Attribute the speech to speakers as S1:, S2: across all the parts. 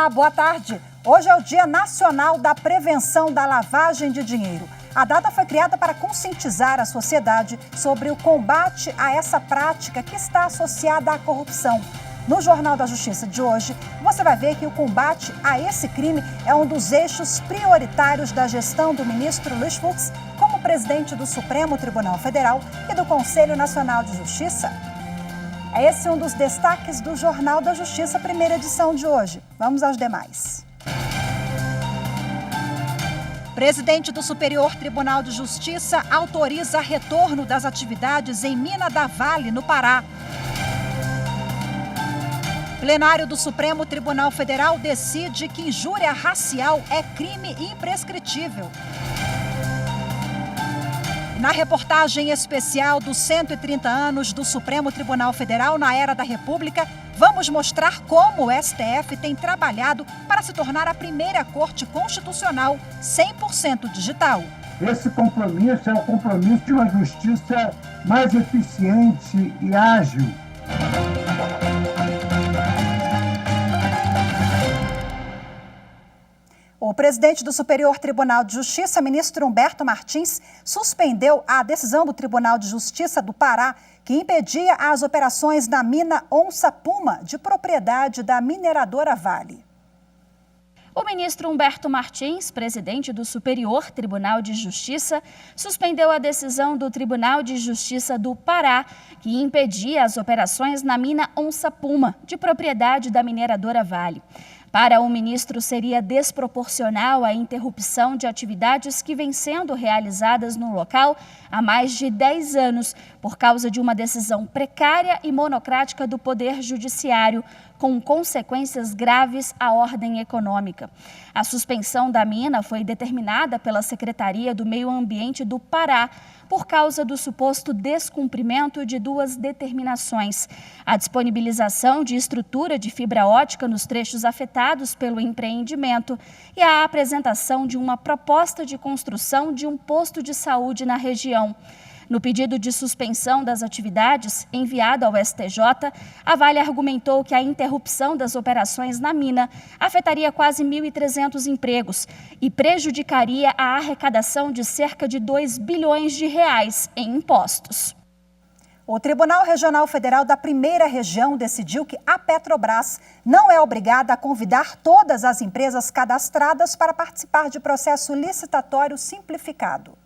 S1: Olá, boa tarde. Hoje é o Dia Nacional da Prevenção da Lavagem de Dinheiro. A data foi criada para conscientizar a sociedade sobre o combate a essa prática que está associada à corrupção. No Jornal da Justiça de hoje, você vai ver que o combate a esse crime é um dos eixos prioritários da gestão do ministro Luiz Fux como presidente do Supremo Tribunal Federal e do Conselho Nacional de Justiça. É esse um dos destaques do Jornal da Justiça, primeira edição de hoje. Vamos aos demais. Presidente do Superior Tribunal de Justiça autoriza retorno das atividades em Mina da Vale, no Pará. Plenário do Supremo Tribunal Federal decide que injúria racial é crime imprescritível. Na reportagem especial dos 130 anos do Supremo Tribunal Federal na Era da República, vamos mostrar como o STF tem trabalhado para se tornar a primeira Corte Constitucional 100% digital.
S2: Esse compromisso é o compromisso de uma justiça mais eficiente e ágil.
S1: O presidente do Superior Tribunal de Justiça, ministro Humberto Martins, suspendeu a decisão do Tribunal de Justiça do Pará que impedia as operações na mina Onça Puma, de propriedade da mineradora Vale.
S3: O ministro Humberto Martins, presidente do Superior Tribunal de Justiça, suspendeu a decisão do Tribunal de Justiça do Pará, que impedia as operações na mina Onça Puma, de propriedade da mineradora Vale. Para o ministro, seria desproporcional a interrupção de atividades que vêm sendo realizadas no local há mais de 10 anos, por causa de uma decisão precária e monocrática do Poder Judiciário, com consequências graves à ordem econômica. A suspensão da mina foi determinada pela Secretaria do Meio Ambiente do Pará, por causa do suposto descumprimento de duas determinações: a disponibilização de estrutura de fibra ótica nos trechos afetados pelo empreendimento e a apresentação de uma proposta de construção de um posto de saúde na região. No pedido de suspensão das atividades enviado ao STJ, a Vale argumentou que a interrupção das operações na mina afetaria quase 1.300 empregos e prejudicaria a arrecadação de cerca de 2 bilhões de reais em impostos.
S1: O Tribunal Regional Federal da Primeira Região decidiu que a Petrobras não é obrigada a convidar todas as empresas cadastradas para participar de processo licitatório simplificado.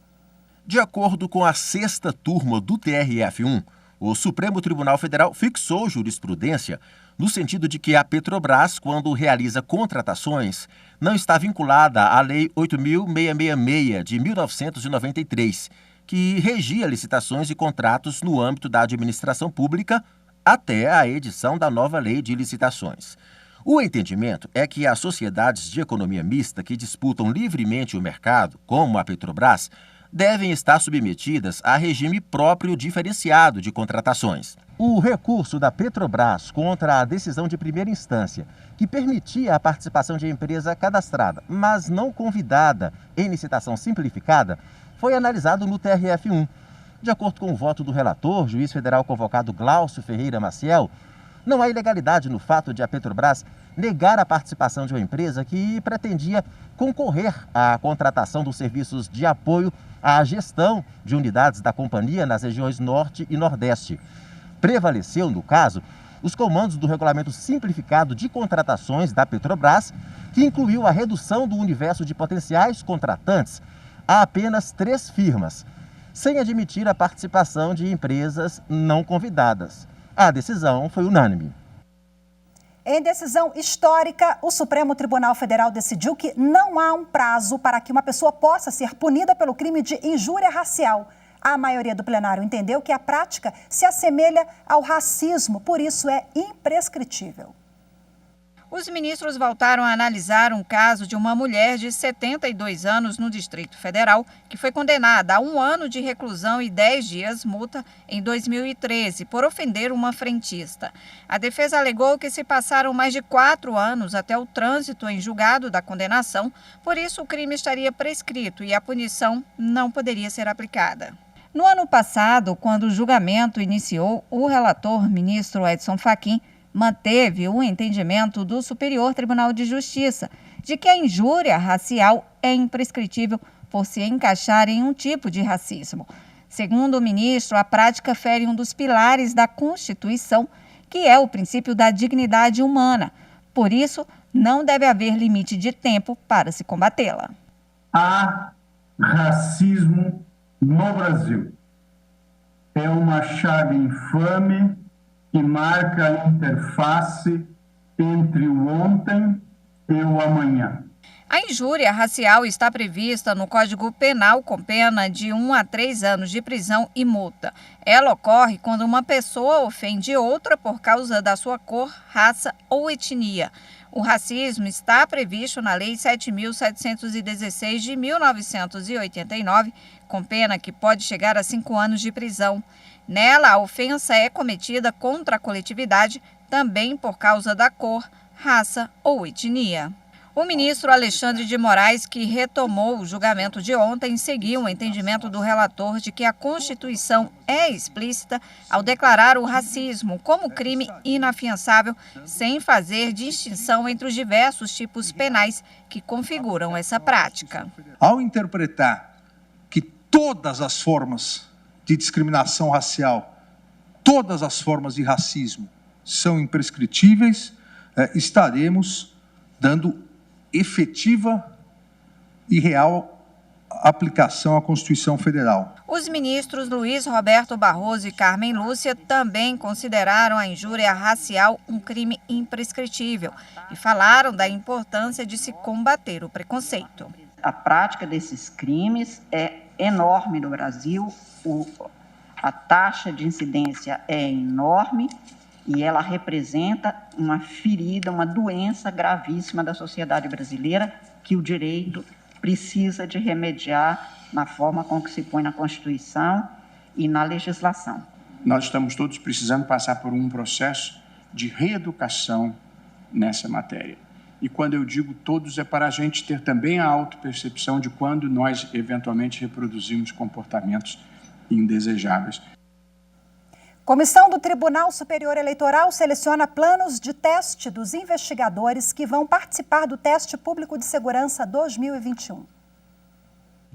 S4: De acordo com a 6ª turma do TRF1, o Supremo Tribunal Federal fixou jurisprudência no sentido de que a Petrobras, quando realiza contratações, não está vinculada à Lei 8.666 de 1993, que regia licitações e contratos no âmbito da administração pública até a edição da nova Lei de Licitações. O entendimento é que as sociedades de economia mista que disputam livremente o mercado, como a Petrobras, devem estar submetidas a regime próprio diferenciado de contratações. O recurso da Petrobras contra a decisão de primeira instância, que permitia a participação de empresa cadastrada, mas não convidada em licitação simplificada, foi analisado no TRF1. De acordo com o voto do relator, juiz federal convocado Glaucio Ferreira Maciel, não há ilegalidade no fato de a Petrobras negar a participação de uma empresa que pretendia concorrer à contratação dos serviços de apoio à gestão de unidades da companhia nas regiões Norte e Nordeste. Prevaleceu, no caso, os comandos do Regulamento Simplificado de Contratações da Petrobras, que incluiu a redução do universo de potenciais contratantes a apenas 3 firmas, sem admitir a participação de empresas não convidadas. A decisão foi unânime.
S1: Em decisão histórica, o Supremo Tribunal Federal decidiu que não há um prazo para que uma pessoa possa ser punida pelo crime de injúria racial. A maioria do plenário entendeu que a prática se assemelha ao racismo, por isso é imprescritível.
S5: Os ministros voltaram a analisar um caso de uma mulher de 72 anos no Distrito Federal, que foi condenada a 1 ano de reclusão e 10 dias multa em 2013 por ofender uma frentista. A defesa alegou que se passaram mais de 4 anos até o trânsito em julgado da condenação, por isso o crime estaria prescrito e a punição não poderia ser aplicada. No ano passado, quando o julgamento iniciou, o relator, ministro Edson Fachin, manteve o entendimento do Superior Tribunal de Justiça de que a injúria racial é imprescritível por se encaixar em um tipo de racismo. Segundo o ministro, a prática fere um dos pilares da Constituição, que é o princípio da dignidade humana. Por isso, não deve haver limite de tempo para se combatê-la.
S2: Há racismo no Brasil. É uma chave infame que marca a interface entre o ontem e o amanhã.
S5: A injúria racial está prevista no Código Penal com pena de 1 a 3 anos de prisão e multa. Ela ocorre quando uma pessoa ofende outra por causa da sua cor, raça ou etnia. O racismo está previsto na Lei 7.716 de 1989, com pena que pode chegar a 5 anos de prisão. Nela, a ofensa é cometida contra a coletividade, também por causa da cor, raça ou etnia. O ministro Alexandre de Moraes, que retomou o julgamento de ontem, seguiu o entendimento do relator de que a Constituição é explícita ao declarar o racismo como crime inafiançável, sem fazer distinção entre os diversos tipos penais que configuram essa prática.
S6: Ao interpretar que todas as formas de discriminação racial, todas as formas de racismo são imprescritíveis, estaremos dando efetiva e real aplicação à Constituição Federal.
S5: Os ministros Luiz Roberto Barroso e Carmen Lúcia também consideraram a injúria racial um crime imprescritível e falaram da importância de se combater o preconceito.
S7: A prática desses crimes é enorme no Brasil, a taxa de incidência é enorme e ela representa uma ferida, uma doença gravíssima da sociedade brasileira que o direito precisa de remediar na forma com que se põe na Constituição e na legislação.
S8: Nós estamos todos precisando passar por um processo de reeducação nessa matéria. E quando eu digo todos, é para a gente ter também a autopercepção de quando nós eventualmente reproduzimos comportamentos indesejáveis.
S1: Comissão do Tribunal Superior Eleitoral seleciona planos de teste dos investigadores que vão participar do Teste Público de Segurança 2021.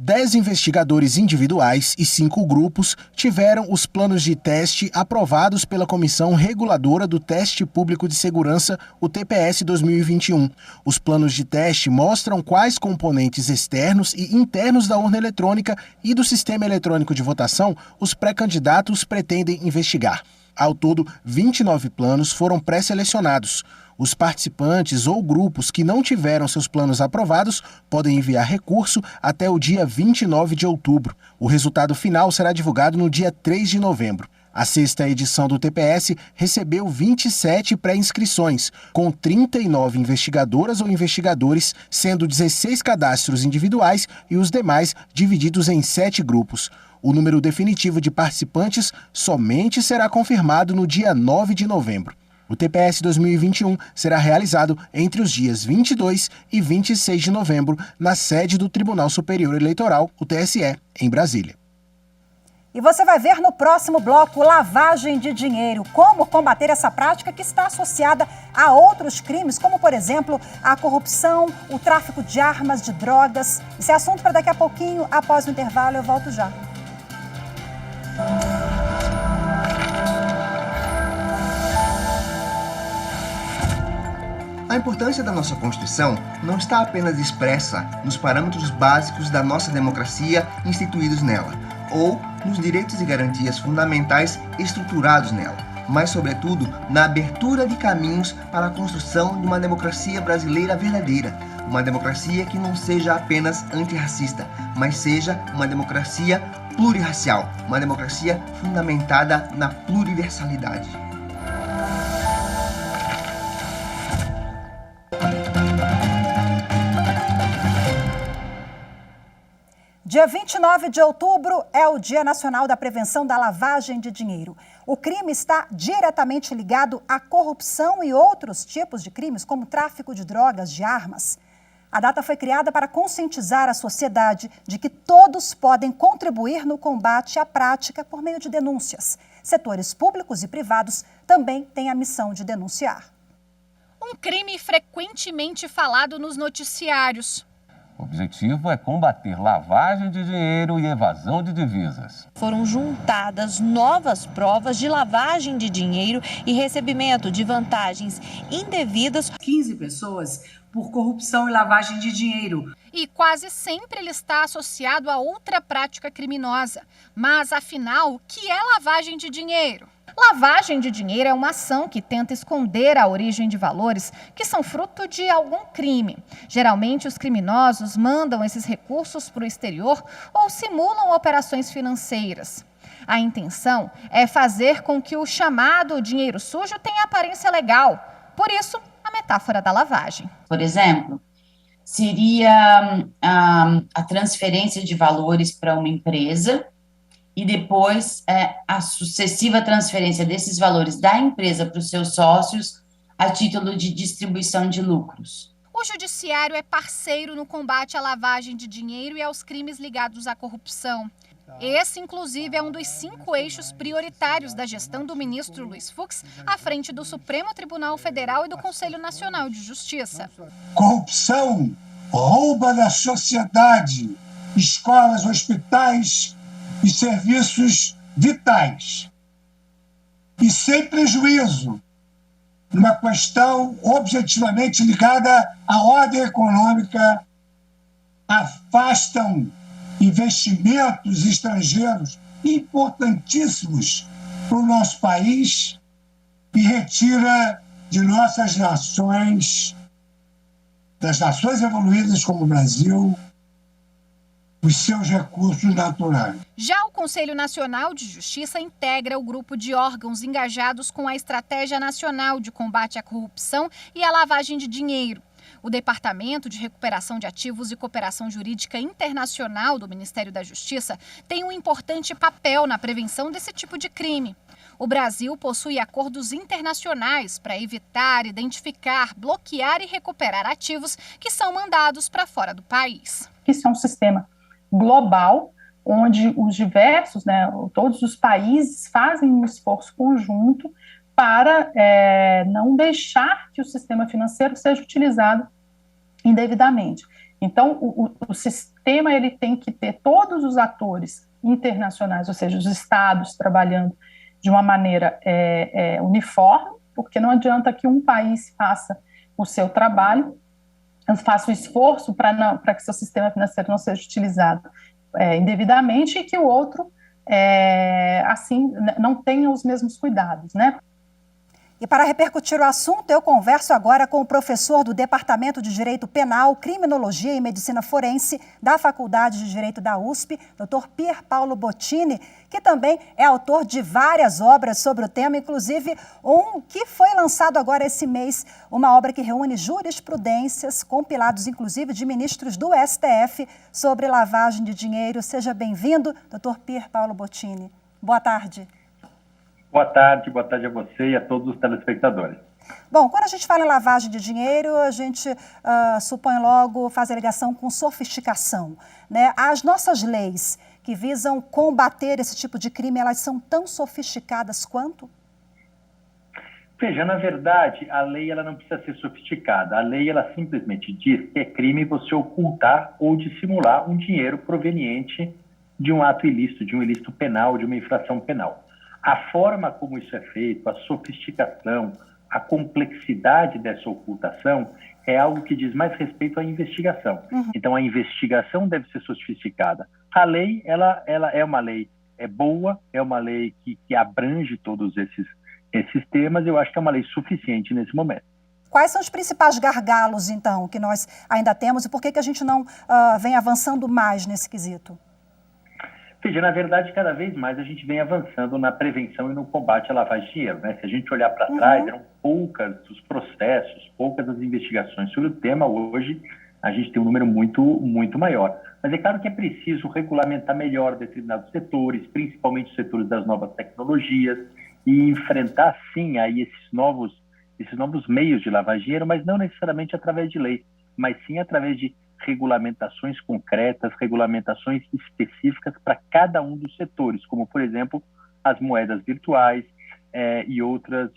S9: 10 investigadores individuais e 5 grupos tiveram os planos de teste aprovados pela Comissão Reguladora do Teste Público de Segurança, o TPS 2021. Os planos de teste mostram quais componentes externos e internos da urna eletrônica e do sistema eletrônico de votação os pré-candidatos pretendem investigar. Ao todo, 29 planos foram pré-selecionados. Os participantes ou grupos que não tiveram seus planos aprovados podem enviar recurso até o dia 29 de outubro. O resultado final será divulgado no dia 3 de novembro. A 6ª edição do TPS recebeu 27 pré-inscrições, com 39 investigadoras ou investigadores, sendo 16 cadastros individuais e os demais divididos em 7 grupos. O número definitivo de participantes somente será confirmado no dia 9 de novembro. O TPS 2021 será realizado entre os dias 22 e 26 de novembro na sede do Tribunal Superior Eleitoral, o TSE, em Brasília.
S1: E você vai ver no próximo bloco lavagem de dinheiro, como combater essa prática que está associada a outros crimes, como, por exemplo, a corrupção, o tráfico de armas, de drogas. Esse é assunto para daqui a pouquinho, após o intervalo, eu volto já.
S10: A importância da nossa Constituição não está apenas expressa nos parâmetros básicos da nossa democracia instituídos nela, ou nos direitos e garantias fundamentais estruturados nela, mas, sobretudo, na abertura de caminhos para a construção de uma democracia brasileira verdadeira, uma democracia que não seja apenas antirracista, mas seja uma democracia plurirracial, uma democracia fundamentada na pluriversalidade.
S1: Dia 29 de outubro é o Dia Nacional da Prevenção da Lavagem de Dinheiro. O crime está diretamente ligado à corrupção e outros tipos de crimes, como tráfico de drogas, de armas. A data foi criada para conscientizar a sociedade de que todos podem contribuir no combate à prática por meio de denúncias. Setores públicos e privados também têm a missão de denunciar.
S11: Um crime frequentemente falado nos noticiários.
S12: O objetivo é combater lavagem de dinheiro e evasão de divisas.
S13: Foram juntadas novas provas de lavagem de dinheiro e recebimento de vantagens indevidas.
S14: 15 pessoas por corrupção e lavagem de dinheiro.
S11: E quase sempre ele está associado a outra prática criminosa. Mas, afinal, o que é lavagem de dinheiro? Lavagem de dinheiro é uma ação que tenta esconder a origem de valores que são fruto de algum crime. Geralmente, os criminosos mandam esses recursos para o exterior ou simulam operações financeiras. A intenção é fazer com que o chamado dinheiro sujo tenha aparência legal. Por isso, a metáfora da lavagem.
S15: Por exemplo, seria a transferência de valores para uma empresa e depois a sucessiva transferência desses valores da empresa para os seus sócios a título de distribuição de lucros.
S11: O judiciário é parceiro no combate à lavagem de dinheiro e aos crimes ligados à corrupção. Esse, inclusive, é um dos 5 eixos prioritários da gestão do ministro Luiz Fux à frente do Supremo Tribunal Federal e do Conselho Nacional de Justiça.
S2: Corrupção rouba da sociedade escolas, hospitais e serviços vitais. E sem prejuízo, numa questão objetivamente ligada à ordem econômica, afastam investimentos estrangeiros importantíssimos para o nosso país e retira de nossas nações, das nações evoluídas como o Brasil, os seus recursos naturais.
S11: Já o Conselho Nacional de Justiça integra o grupo de órgãos engajados com a Estratégia Nacional de Combate à Corrupção e à Lavagem de Dinheiro. O Departamento de Recuperação de Ativos e Cooperação Jurídica Internacional do Ministério da Justiça tem um importante papel na prevenção desse tipo de crime. O Brasil possui acordos internacionais para evitar, identificar, bloquear e recuperar ativos que são mandados para fora do país.
S16: Isso é um sistema global, onde os diversos, todos os países fazem um esforço conjunto para não deixar que o sistema financeiro seja utilizado indevidamente. Então, o sistema ele tem que ter todos os atores internacionais, ou seja, os estados trabalhando de uma maneira uniforme, porque não adianta que um país faça o seu trabalho, faça o esforço para que seu sistema financeiro não seja utilizado indevidamente e que o outro, assim, não tenha os mesmos cuidados, né?
S1: E para repercutir o assunto, eu converso agora com o professor do Departamento de Direito Penal, Criminologia e Medicina Forense da Faculdade de Direito da USP, Dr. Pier Paolo Bottini, que também é autor de várias obras sobre o tema, inclusive um que foi lançado agora esse mês, uma obra que reúne jurisprudências, compilados inclusive de ministros do STF, sobre lavagem de dinheiro. Seja bem-vindo, Dr. Pier Paolo Bottini. Boa tarde.
S17: Boa tarde a você e a todos os telespectadores.
S1: Bom, quando a gente fala em lavagem de dinheiro, a gente supõe logo, faz a ligação com sofisticação, né? As nossas leis que visam combater esse tipo de crime, elas são tão sofisticadas quanto?
S17: Veja, na verdade, a lei ela não precisa ser sofisticada. A lei ela simplesmente diz que é crime você ocultar ou dissimular um dinheiro proveniente de um ato ilícito, de um ilícito penal, de uma infração penal. A forma como isso é feito, a sofisticação, a complexidade dessa ocultação é algo que diz mais respeito à investigação. Então, a investigação deve ser sofisticada. A lei, ela é uma lei boa, é uma lei que abrange todos esses temas. Eu acho que é uma lei suficiente nesse momento.
S1: Quais são os principais gargalos, então, que nós ainda temos e por que a gente não vem avançando mais nesse quesito?
S17: Veja, na verdade, cada vez mais a gente vem avançando na prevenção e no combate à lavagem de dinheiro, né? Se a gente olhar para trás, eram poucas os processos, poucas as investigações sobre o tema. Hoje, a gente tem um número muito maior. Mas é claro que é preciso regulamentar melhor determinados setores, principalmente os setores das novas tecnologias, e enfrentar, sim, aí esses novos meios de lavagem de dinheiro, mas não necessariamente através de lei, mas sim através de regulamentações concretas, regulamentações específicas para cada um dos setores, como, por exemplo, as moedas virtuais e outros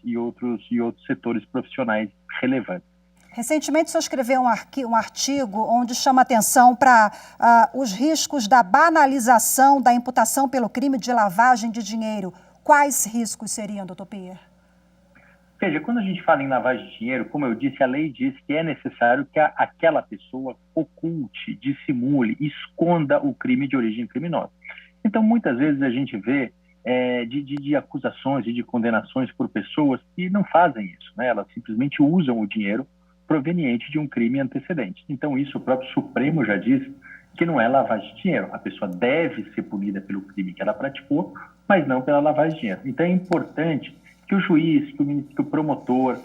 S17: setores profissionais relevantes.
S1: Recentemente, o senhor escreveu um artigo onde chama atenção para os riscos da banalização da imputação pelo crime de lavagem de dinheiro. Quais riscos seriam, doutor Pierre?
S17: Veja, quando a gente fala em lavagem de dinheiro, como eu disse, a lei diz que é necessário que aquela pessoa oculte, dissimule, esconda o crime de origem criminosa. Então, muitas vezes a gente vê de acusações e de condenações por pessoas que não fazem isso, né? Elas simplesmente usam o dinheiro proveniente de um crime antecedente. Então, isso o próprio Supremo já diz que não é lavagem de dinheiro. A pessoa deve ser punida pelo crime que ela praticou, mas não pela lavagem de dinheiro. Então, é importante que o juiz, que o promotor,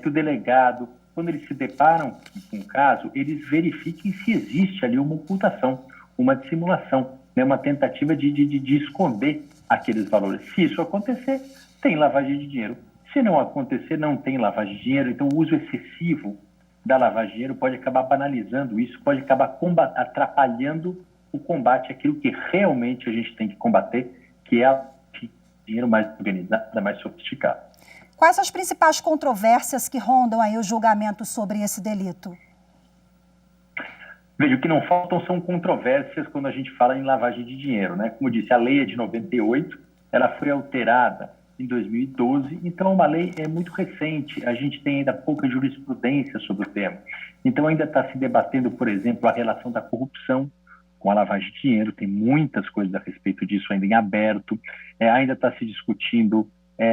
S17: que o delegado, quando eles se deparam com o caso, eles verifiquem se existe ali uma ocultação, uma dissimulação, né, uma tentativa de esconder aqueles valores. Se isso acontecer, tem lavagem de dinheiro. Se não acontecer, não tem lavagem de dinheiro. Então, o uso excessivo da lavagem de dinheiro pode acabar banalizando isso, pode acabar atrapalhando o combate àquilo que realmente a gente tem que combater, que é a dinheiro mais organizado, mais sofisticado.
S1: Quais as principais controvérsias que rondam aí os julgamentos sobre esse delito?
S17: Veja, o que não faltam são controvérsias quando a gente fala em lavagem de dinheiro, né? Como eu disse, a lei é de 98, ela foi alterada em 2012, então é uma lei muito recente, a gente tem ainda pouca jurisprudência sobre o tema. Então ainda está se debatendo, por exemplo, a relação da corrupção com a lavagem de dinheiro, tem muitas coisas a respeito disso ainda em aberto, ainda está se discutindo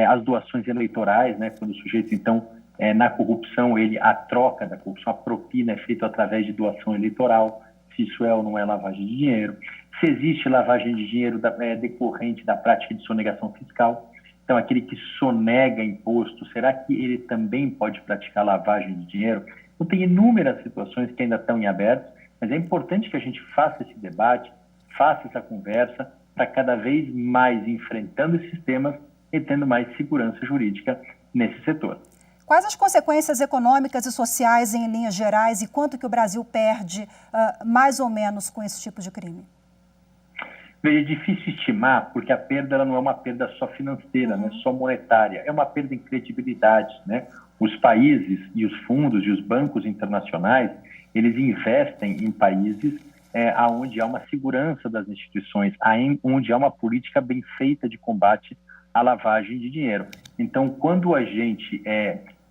S17: as doações eleitorais, né, quando o sujeito, então, na corrupção, a troca da corrupção, a propina é feita através de doação eleitoral, se isso é ou não é lavagem de dinheiro, se existe lavagem de dinheiro decorrente da prática de sonegação fiscal. Então, aquele que sonega imposto, será que ele também pode praticar lavagem de dinheiro? Então, tem inúmeras situações que ainda estão em aberto, mas é importante que a gente faça esse debate, faça essa conversa, para cada vez mais enfrentando esses temas e tendo mais segurança jurídica nesse setor.
S1: Quais as consequências econômicas e sociais em linhas gerais e quanto que o Brasil perde, mais ou menos, com esse tipo de crime?
S17: É difícil estimar, porque a perda ela não é uma perda só financeira, não é só monetária, é uma perda em credibilidade, né? Os países e os fundos e os bancos internacionais, eles investem em países onde há uma segurança das instituições, onde há uma política bem feita de combate à lavagem de dinheiro. Então, quando a gente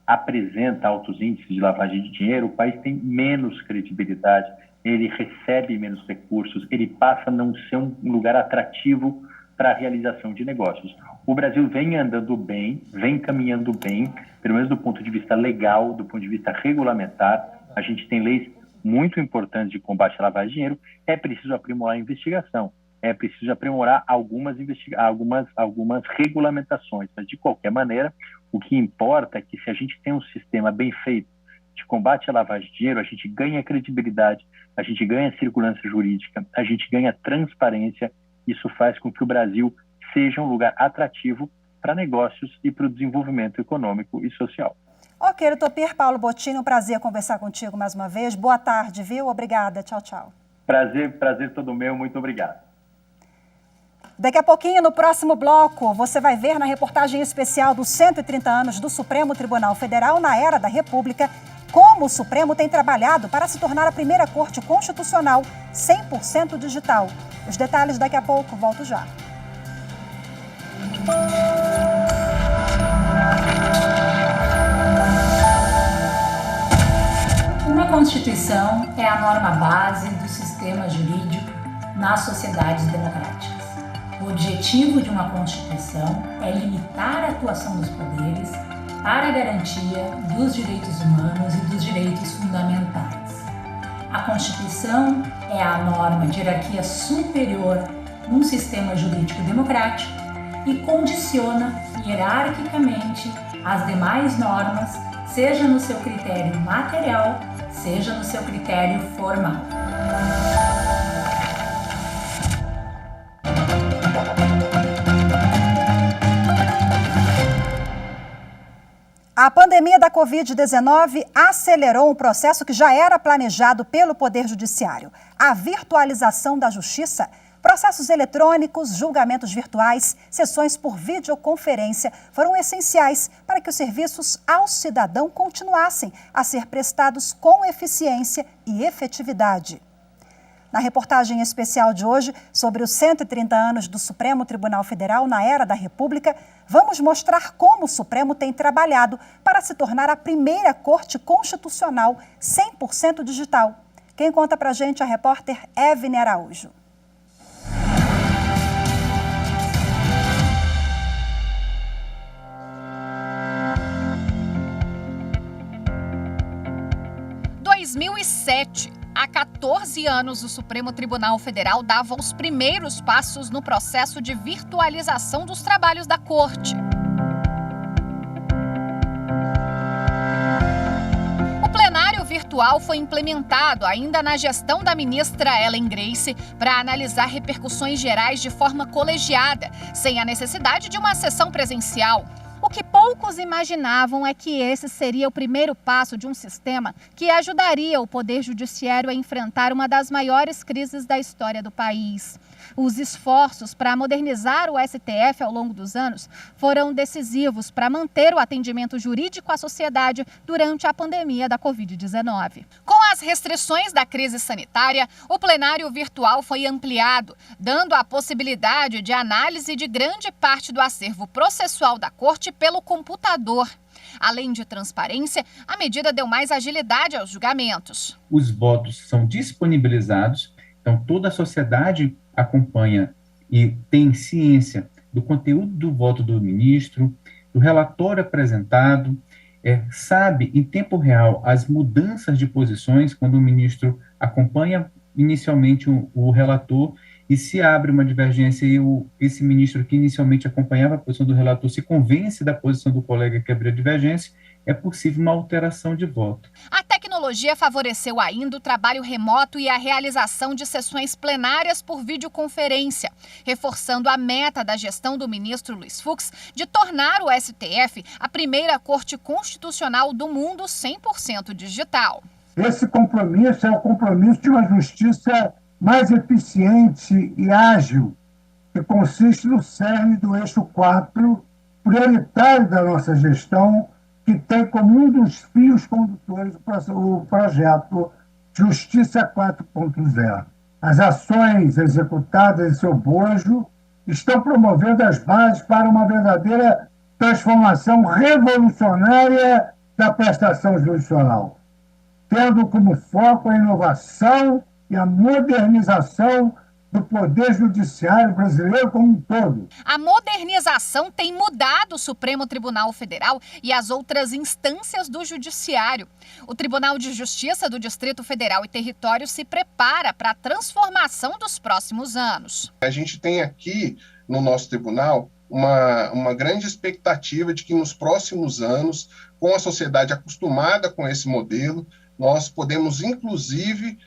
S17: apresenta altos índices de lavagem de dinheiro, o país tem menos credibilidade, ele recebe menos recursos, ele passa a não ser um lugar atrativo para a realização de negócios. O Brasil vem andando bem, vem caminhando bem, pelo menos do ponto de vista legal, do ponto de vista regulamentar. A gente tem leis muito importantes de combate à lavagem de dinheiro. É preciso aprimorar a investigação, é preciso aprimorar algumas regulamentações, mas de qualquer maneira, o que importa é que se a gente tem um sistema bem feito de combate à lavagem de dinheiro, a gente ganha credibilidade, a gente ganha segurança jurídica, a gente ganha transparência. Isso faz com que o Brasil seja um lugar atrativo para negócios e para o desenvolvimento econômico e social.
S1: Ok, doutor Pierre Paulo Bottini, um prazer conversar contigo mais uma vez. Boa tarde, viu? Obrigada. Tchau, tchau.
S17: Prazer todo meu. Muito obrigado.
S1: Daqui a pouquinho, no próximo bloco, você vai ver na reportagem especial dos 130 anos do Supremo Tribunal Federal na Era da República como o Supremo tem trabalhado para se tornar a primeira corte constitucional 100% digital. Os detalhes daqui a pouco, volto já.
S18: Uma Constituição é a norma base do sistema jurídico nas sociedades democráticas. O objetivo de uma Constituição é limitar a atuação dos poderes para a garantia dos direitos humanos e dos direitos fundamentais. A Constituição é a norma de hierarquia superior num sistema jurídico democrático e condiciona hierarquicamente as demais normas, seja no seu critério material, seja no seu critério formal.
S1: A pandemia da Covid-19 acelerou um processo que já era planejado pelo Poder Judiciário. A virtualização da Justiça Processos eletrônicos, julgamentos virtuais, sessões por videoconferência foram essenciais para que os serviços ao cidadão continuassem a ser prestados com eficiência e efetividade. Na reportagem especial de hoje, sobre os 130 anos do Supremo Tribunal Federal na era da República, vamos mostrar como o Supremo tem trabalhado para se tornar a primeira Corte Constitucional 100% digital. Quem conta pra gente é a repórter Evne Araújo.
S11: Em 2007, há 14 anos, o Supremo Tribunal Federal dava os primeiros passos no processo de virtualização dos trabalhos da Corte. O plenário virtual foi implementado ainda na gestão da ministra Ellen Grace para analisar repercussões gerais de forma colegiada, sem a necessidade de uma sessão presencial. O que poucos imaginavam é que esse seria o primeiro passo de um sistema que ajudaria o Poder Judiciário a enfrentar uma das maiores crises da história do país. Os esforços para modernizar o STF ao longo dos anos foram decisivos para manter o atendimento jurídico à sociedade durante a pandemia da Covid-19. Com as restrições da crise sanitária, o plenário virtual foi ampliado, dando a possibilidade de análise de grande parte do acervo processual da Corte pelo computador. Além de transparência, a medida deu mais agilidade aos julgamentos.
S19: Os votos são disponibilizados, então toda a sociedade acompanha e tem ciência do conteúdo do voto do ministro, do relatório apresentado, sabe em tempo real as mudanças de posições quando o ministro acompanha inicialmente o relator e se abre uma divergência e esse ministro que inicialmente acompanhava a posição do relator se convence da posição do colega que abriu a divergência, é possível uma alteração de voto.
S11: A tecnologia favoreceu ainda o trabalho remoto e a realização de sessões plenárias por videoconferência, reforçando a meta da gestão do ministro Luiz Fux de tornar o STF a primeira Corte Constitucional do mundo 100% digital.
S2: Esse compromisso é o compromisso de uma justiça mais eficiente e ágil, que consiste no cerne do eixo 4, prioritário da nossa gestão, que tem como um dos fios condutores o projeto Justiça 4.0. As ações executadas em seu bojo estão promovendo as bases para uma verdadeira transformação revolucionária da prestação jurisdicional, tendo como foco a inovação e a modernização do Poder Judiciário brasileiro como um todo.
S11: A modernização tem mudado o Supremo Tribunal Federal e as outras instâncias do Judiciário. O Tribunal de Justiça do Distrito Federal e Território se prepara para a transformação dos próximos anos.
S20: A gente tem aqui no nosso tribunal uma grande expectativa de que nos próximos anos, com a sociedade acostumada com esse modelo, nós podemos, inclusive,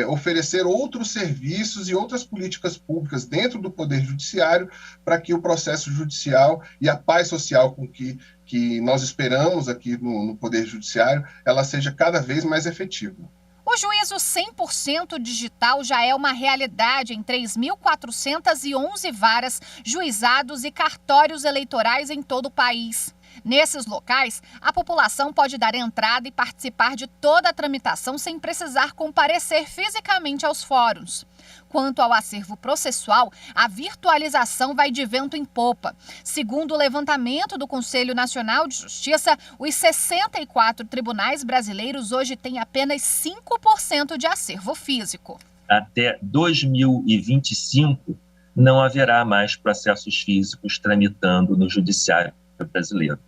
S20: oferecer outros serviços e outras políticas públicas dentro do Poder Judiciário para que o processo judicial e a paz social com que nós esperamos aqui no Poder Judiciário, ela seja cada vez mais efetiva.
S11: O juízo 100% digital já é uma realidade em 3.411 varas, juizados e cartórios eleitorais em todo o país. Nesses locais, a população pode dar entrada e participar de toda a tramitação sem precisar comparecer fisicamente aos fóruns. Quanto ao acervo processual, a virtualização vai de vento em popa. Segundo o levantamento do Conselho Nacional de Justiça, os 64 tribunais brasileiros hoje têm apenas 5% de acervo físico.
S21: Até 2025, não haverá mais processos físicos tramitando no Judiciário brasileiro.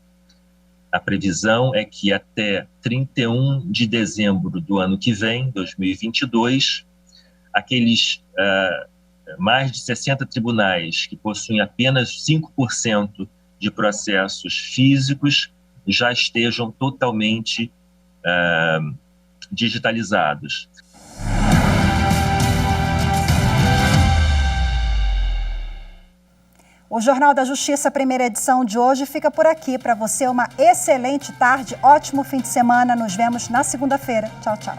S21: A previsão é que até 31 de dezembro do ano que vem, 2022, aqueles mais de 60 tribunais que possuem apenas 5% de processos físicos já estejam totalmente digitalizados.
S1: O Jornal da Justiça, primeira edição de hoje, fica por aqui. Para você, uma excelente tarde, ótimo fim de semana. Nos vemos na segunda-feira. Tchau, tchau.